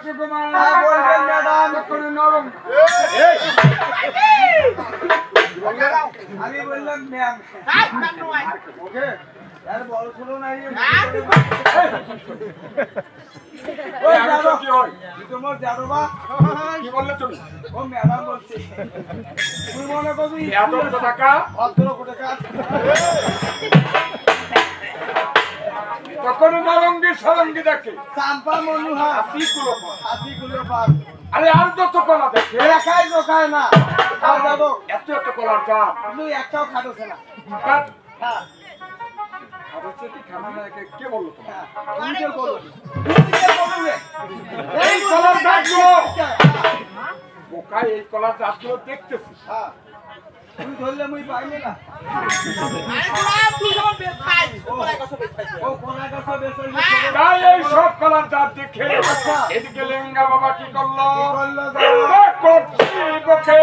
সুকুমার বলবেন ম্যাডাম কোনো নরম আমি বললাম ম্যাম ওকে আরে বড় ছোট নাই ওই জানো কি হয় তোমার জানো বা কি বললে তুমি ও ম্যাডাম বলছে তুমি মনে করো এত টাকা অত কোটি টাকা তখন নরঙ্গি সরঙ্গি দেখে চাম্পা মনুহা আসিগুলো পার আরে আর যত কলা দেখে একাই রোকায় না খাও যাবো এত কলার চাপ কিন্তু একটাও খাটোছে না কাট হ্যাঁ খাচ্ছে কি খানা না কে বললো তোমার তুমি বলো তুমি বলবে এই কলার চাপগুলো বোকা এই কলার চাপগুলো দেখতেছি হ্যাঁ তুমি ধরলে মুই পাইলে না ও কোনা গাছে বেসে তাই এই সব কলার চাপ দেখে এদিকে লেঙ্গা বাবা কি করলো করলো করছি বকে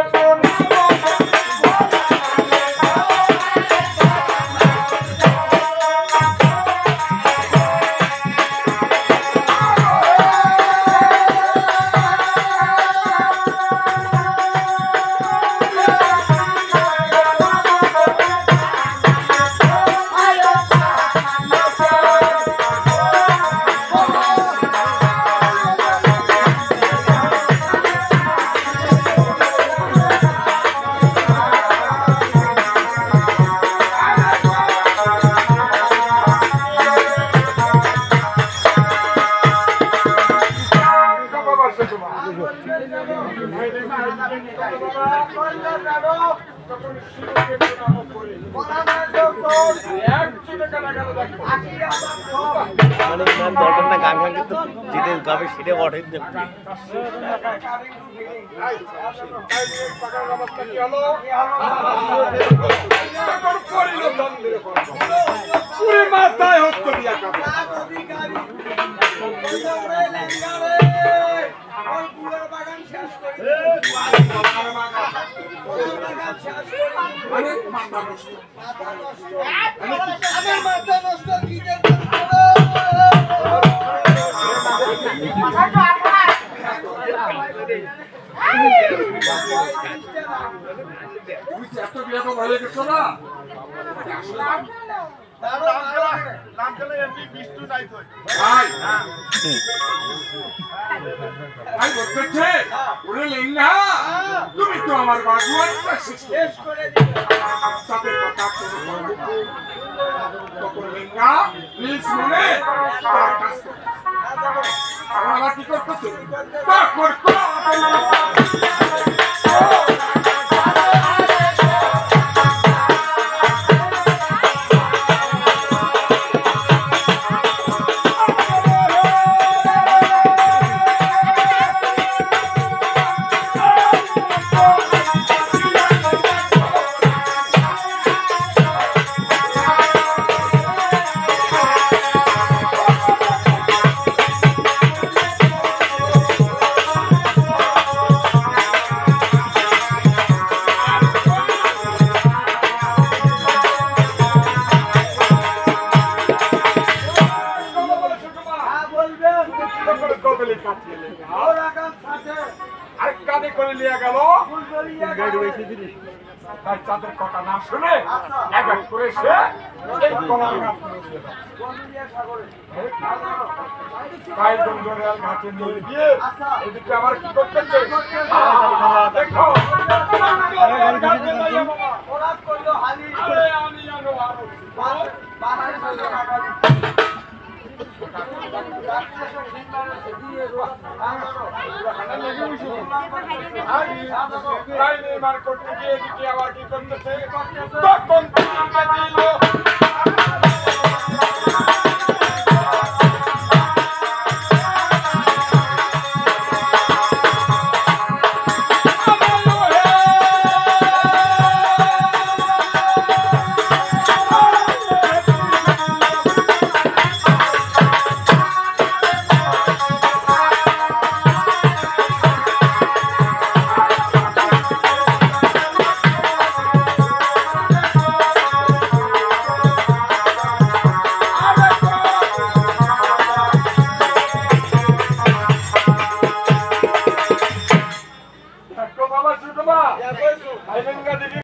দরকার না গান গান কিন্তু যেটা গাবে সেটা ওঠে মাথায় হত দিয়া বাগান শেষ করে মাথা নষ্ট কি এত বিয়ে তো ভালো গেছো না তুমি তো আমার বাগুয়ান শেষ করে তাদের কথা তখন লিঙ্গা প্লিজ মনে তার কাছ আমার কি করতেছে তাদের কথা না শুনে এক এক করে সে ঘাটে নিয়ে গিয়ে এদিকে আমার কি করতেছে দেখো করতে গিয়ে এদিকে আবার কি করতেছে তখন দিল